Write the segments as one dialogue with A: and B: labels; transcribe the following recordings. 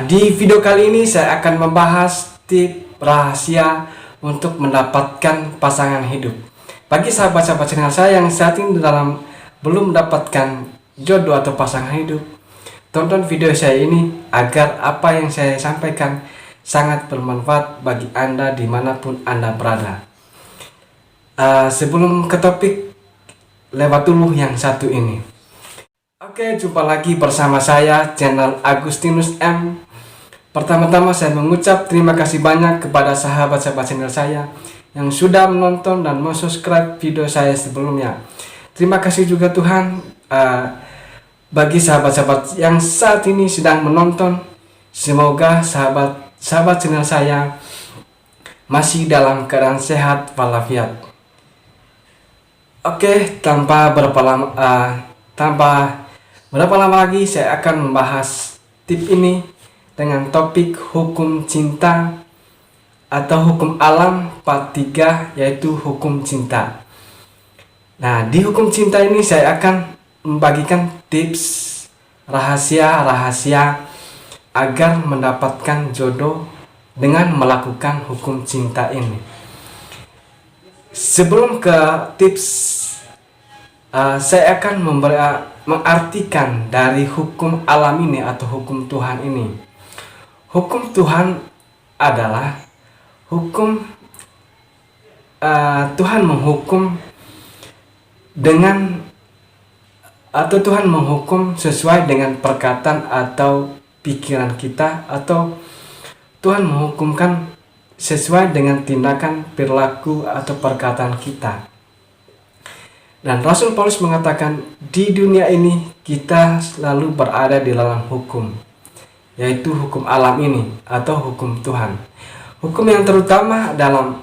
A: Di video kali ini saya akan membahas tips rahasia untuk mendapatkan pasangan hidup. Bagi sahabat-sahabat channel saya yang saat ini belum mendapatkan jodoh atau pasangan hidup, tonton video saya ini agar apa yang saya sampaikan sangat bermanfaat bagi Anda dimanapun Anda berada. Sebelum ke topik, lewat dulu yang satu ini. Oke, jumpa lagi bersama saya, channel Agustinus M. Pertama-tama saya mengucap terima kasih banyak kepada sahabat-sahabat channel saya yang sudah menonton dan subscribe video saya sebelumnya. Terima kasih juga Tuhan bagi sahabat-sahabat yang saat ini sedang menonton. Semoga sahabat-sahabat channel saya masih dalam keadaan sehat walafiat. Oke, tanpa berapa lama lagi saya akan membahas tip ini dengan topik hukum cinta atau hukum alam part 3, yaitu hukum cinta. Nah, di hukum cinta ini saya akan membagikan tips rahasia-rahasia agar mendapatkan jodoh dengan melakukan hukum cinta ini. Sebelum ke tips, saya akan mengartikan dari hukum alam ini atau hukum Tuhan ini. Hukum Tuhan adalah hukum Tuhan menghukum dengan atau Tuhan menghukum sesuai dengan perkataan atau pikiran kita, atau Tuhan menghukumkan sesuai dengan tindakan, perilaku atau perkataan kita. Dan Rasul Paulus mengatakan di dunia ini kita selalu berada di dalam hukum, yaitu hukum alam ini atau hukum Tuhan. Hukum yang terutama dalam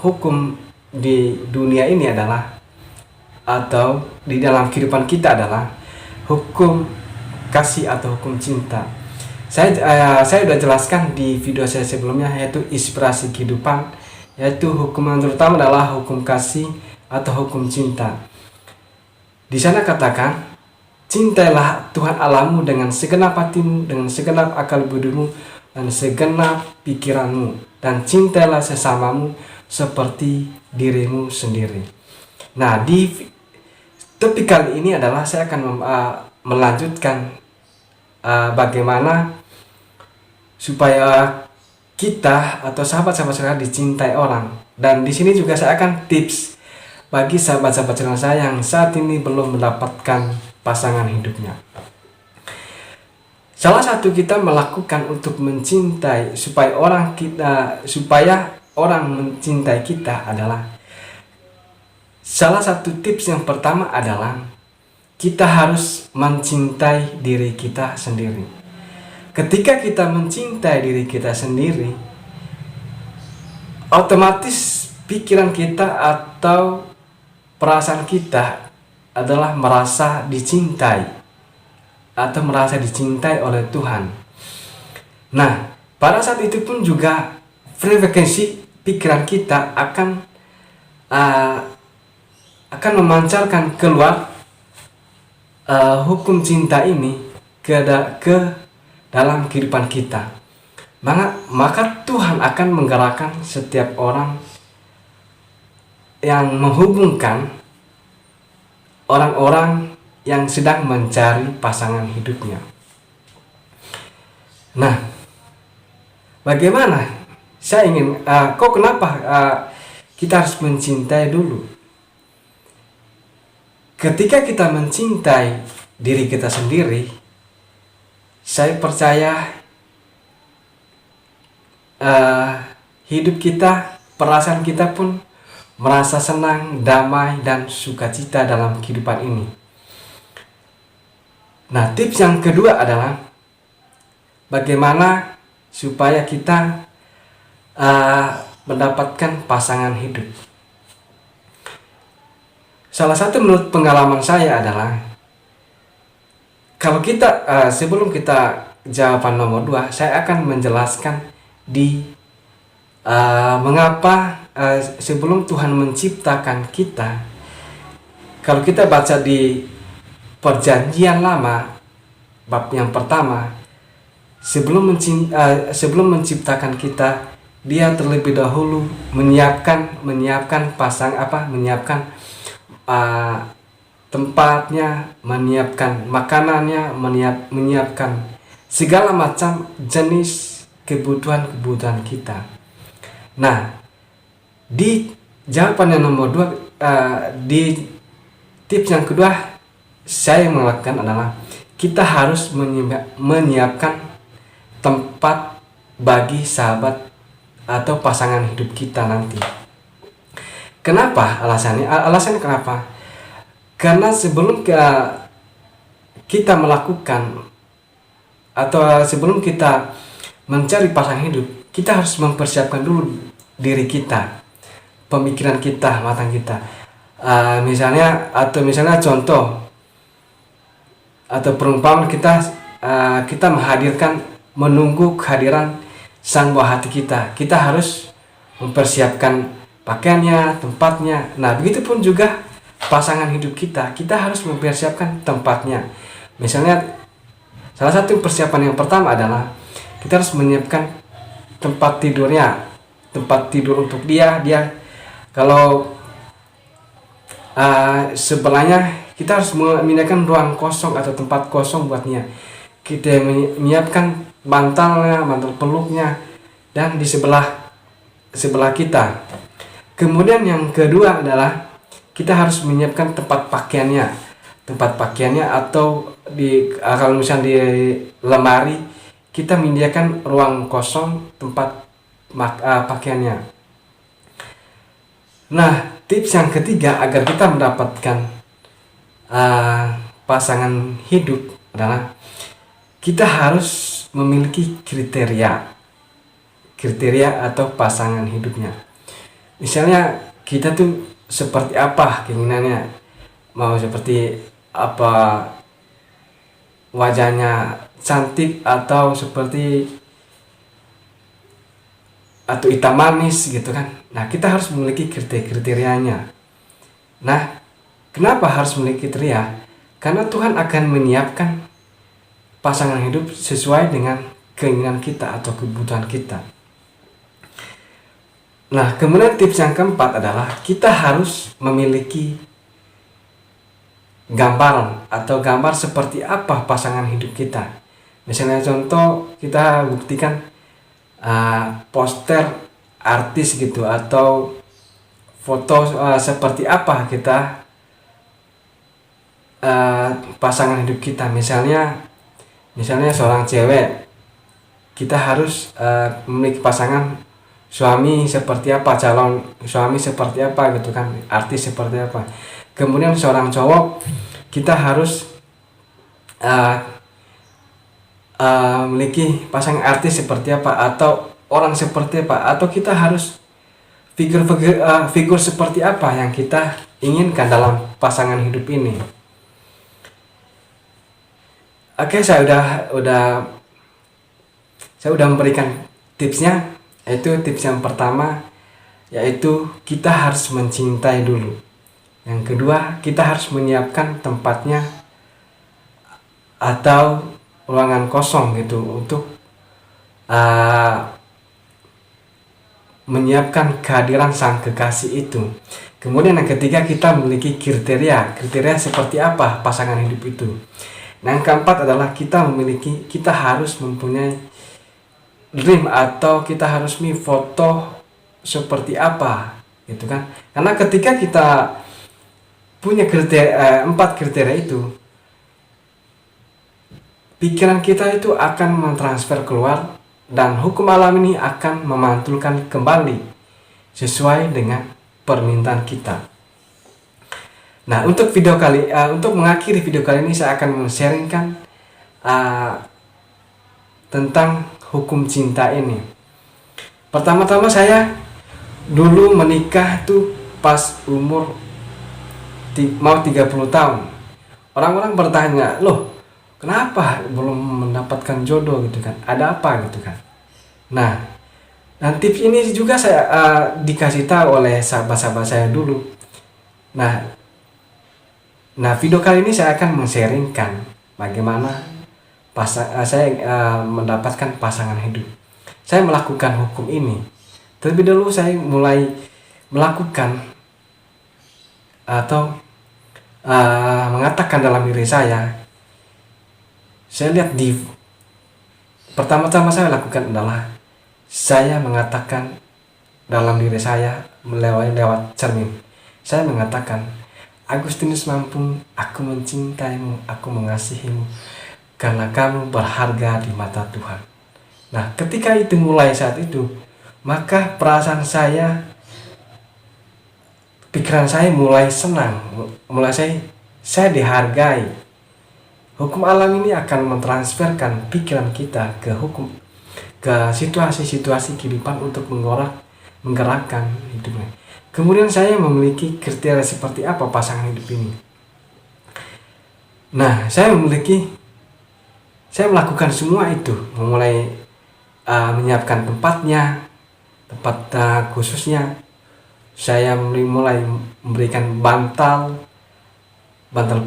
A: hukum di dunia ini adalah, atau di dalam kehidupan kita adalah, hukum kasih atau hukum cinta. Saya sudah jelaskan di video saya sebelumnya, yaitu inspirasi kehidupan, yaitu hukum yang terutama adalah hukum kasih atau hukum cinta. Di sana katakan, cintailah Tuhan Allahmu dengan segenap hatimu, dengan segenap akal budimu, dan segenap pikiranmu, dan cintailah sesamamu seperti dirimu sendiri. Nah, di topik kali ini adalah saya akan melanjutkan bagaimana supaya kita atau sahabat-sahabat saya dicintai orang. Dan di sini juga saya akan tips bagi sahabat-sahabat channel saya yang saat ini belum mendapatkan pasangan hidupnya. Salah satu kita melakukan untuk mencintai supaya orang mencintai kita adalah, salah satu tips yang pertama adalah kita harus mencintai diri kita sendiri. Ketika kita mencintai diri kita sendiri, otomatis pikiran kita atau perasaan kita adalah merasa dicintai atau merasa dicintai oleh Tuhan. Nah, pada saat itu pun juga frekuensi pikiran kita akan memancarkan keluar hukum cinta ini ke dalam kehidupan kita. Maka Tuhan akan menggerakkan setiap orang yang menghubungkan orang-orang yang sedang mencari pasangan hidupnya. Nah, bagaimana? Saya ingin, kenapa kita harus mencintai dulu? Ketika kita mencintai diri kita sendiri, saya percaya hidup kita, perasaan kita pun merasa senang, damai, dan sukacita dalam kehidupan ini. Nah, tips yang kedua adalah bagaimana supaya kita mendapatkan pasangan hidup. Salah satu menurut pengalaman saya adalah, kalau kita sebelum kita jawaban nomor 2, saya akan menjelaskan mengapa sebelum Tuhan menciptakan kita. Kalau kita baca di Perjanjian Lama bab yang pertama, sebelum menciptakan kita, dia terlebih dahulu menyiapkan uh, tempatnya, menyiapkan makanannya, menyiapkan segala macam jenis kebutuhan kita. Nah, di jawaban yang nomor 2, di tips yang kedua saya melakukan adalah kita harus menyiapkan tempat bagi sahabat atau pasangan hidup kita nanti. Kenapa alasannya? Alasannya kenapa? Karena sebelum kita melakukan atau sebelum kita mencari pasangan hidup, kita harus mempersiapkan dulu diri kita, pemikiran kita, matang kita. Misalnya contoh atau perumpamaan, kita menunggu kehadiran sang buah hati kita. Kita harus mempersiapkan pakaiannya, tempatnya. Nah, begitu pun juga pasangan hidup kita harus mempersiapkan tempatnya. Misalnya salah satu persiapan yang pertama adalah kita harus menyiapkan tempat tidurnya, tempat tidur untuk dia kalau sebelahnya kita harus memindahkan ruang kosong atau tempat kosong buatnya. Kita menyiapkan bantal peluknya dan di sebelah kita. Kemudian yang kedua adalah kita harus menyiapkan tempat pakaiannya atau kalau misalnya di lemari kita menyediakan ruang kosong tempat pakaiannya. Nah, tips yang ketiga agar kita mendapatkan pasangan hidup adalah kita harus memiliki kriteria atau pasangan hidupnya. Misalnya kita tuh seperti apa keinginannya, mau seperti apa, wajahnya cantik atau hitam manis gitu kan. Nah, kita harus memiliki kriterianya. Nah, kenapa harus memiliki kriteria? Karena Tuhan akan menyiapkan pasangan hidup sesuai dengan keinginan kita atau kebutuhan kita. Nah, kemudian tips yang keempat adalah kita harus memiliki gambar seperti apa pasangan hidup kita. Misalnya contoh, kita buktikan poster artis gitu atau foto seperti apa kita pasangan hidup kita. Misalnya seorang cewek, kita harus memiliki pasangan suami seperti apa, calon suami seperti apa gitu kan, artis seperti apa. Kemudian seorang cowok, kita harus memiliki pasangan artis seperti apa atau orang seperti apa, atau kita harus figur seperti apa yang kita inginkan dalam pasangan hidup ini. Oke, saya udah memberikan tipsnya. Itu tips yang pertama, yaitu kita harus mencintai dulu. Yang kedua, kita harus menyiapkan tempatnya atau ruangan kosong gitu untuk menyiapkan kehadiran sang kekasih itu. Kemudian yang ketiga, kita memiliki kriteria seperti apa pasangan hidup itu. Nah, yang keempat adalah kita harus mempunyai dream atau kita harus foto seperti apa gitu kan. Karena ketika kita punya empat kriteria itu, pikiran kita itu akan mentransfer keluar dan hukum alam ini akan memantulkan kembali sesuai dengan permintaan kita. Nah, untuk mengakhiri video kali ini saya akan men-sharingkan tentang hukum cinta ini. Pertama-tama saya dulu menikah tuh pas umur mau 30 tahun. Orang-orang bertanya, "Loh, kenapa belum mendapatkan jodoh gitu kan? Ada apa gitu kan?" Nah, dan tips ini juga saya dikasih tahu oleh sahabat-sahabat saya dulu. Nah, video kali ini saya akan men-sharingkan bagaimana mendapatkan pasangan hidup. Saya melakukan hukum ini. Terlebih dahulu saya mulai melakukan atau mengatakan dalam diri saya lihat pertama-tama saya lakukan adalah saya mengatakan dalam diri saya lewat cermin. Saya mengatakan, Agustinus Mampung, aku mencintaimu, aku mengasihimu, karena kamu berharga di mata Tuhan. Nah, ketika itu mulai saat itu, maka perasaan saya, pikiran saya mulai senang, mulai saya dihargai. Hukum alam ini akan mentransferkan pikiran kita ke situasi-situasi kehidupan untuk menggerakkan hidupnya. Kemudian saya memiliki kriteria seperti apa pasangan hidup ini. Nah, saya melakukan semua itu, memulai menyiapkan tempat khususnya. Saya mulai memberikan bantal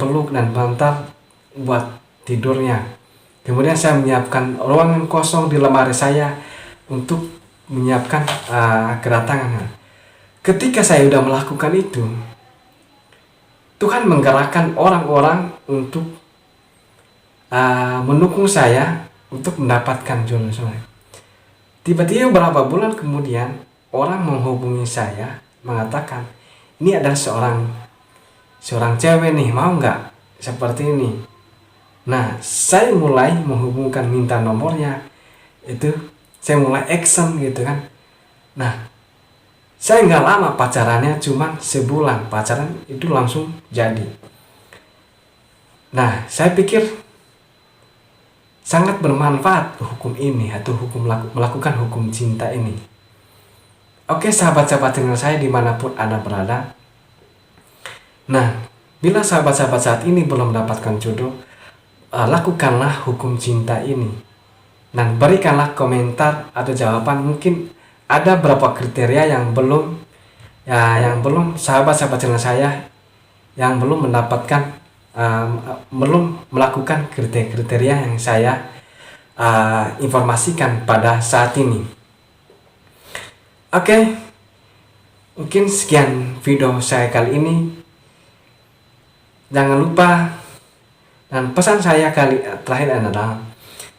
A: peluk dan bantal buat tidurnya. Kemudian saya menyiapkan ruangan kosong di lemari saya untuk menyiapkan kedatangannya. Ketika saya sudah melakukan itu, Tuhan menggerakkan orang-orang untuk mendukung saya untuk mendapatkan jodoh saya. Tiba-tiba beberapa bulan kemudian, orang menghubungi saya mengatakan, ini adalah seorang cewek nih, mau nggak seperti ini. Nah, saya mulai menghubungkan, minta nomornya, itu saya mulai action gitu kan. Nah, saya nggak lama pacarannya, cuma sebulan pacaran itu langsung jadi. Nah, saya pikir sangat bermanfaat hukum ini atau melakukan hukum cinta ini. Oke, sahabat-sahabat channel saya dimanapun Anda berada. Nah, bila sahabat-sahabat saat ini belum mendapatkan jodoh, lakukanlah hukum cinta ini. Dan berikanlah komentar atau jawaban. Mungkin ada beberapa kriteria yang belum sahabat-sahabat channel saya yang belum mendapatkan, belum melakukan kriteria yang saya informasikan pada saat ini. Oke, mungkin sekian video saya kali ini. Jangan lupa, dan pesan saya terakhir adalah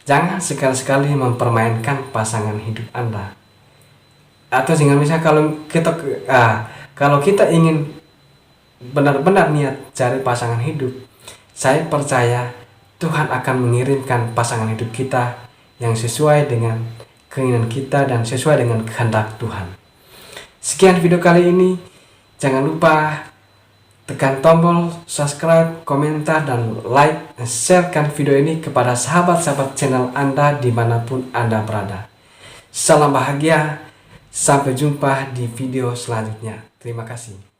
A: jangan sekali-sekali mempermainkan pasangan hidup Anda. Atau jangan misalnya kalau kita ingin benar-benar niat cari pasangan hidup, saya percaya Tuhan akan mengirimkan pasangan hidup kita yang sesuai dengan keinginan kita dan sesuai dengan kehendak Tuhan. Sekian video kali ini. Jangan lupa tekan tombol subscribe, komentar, dan like, dan sharekan video ini kepada sahabat-sahabat channel Anda dimanapun Anda berada. Salam bahagia, sampai jumpa di video selanjutnya. Terima kasih.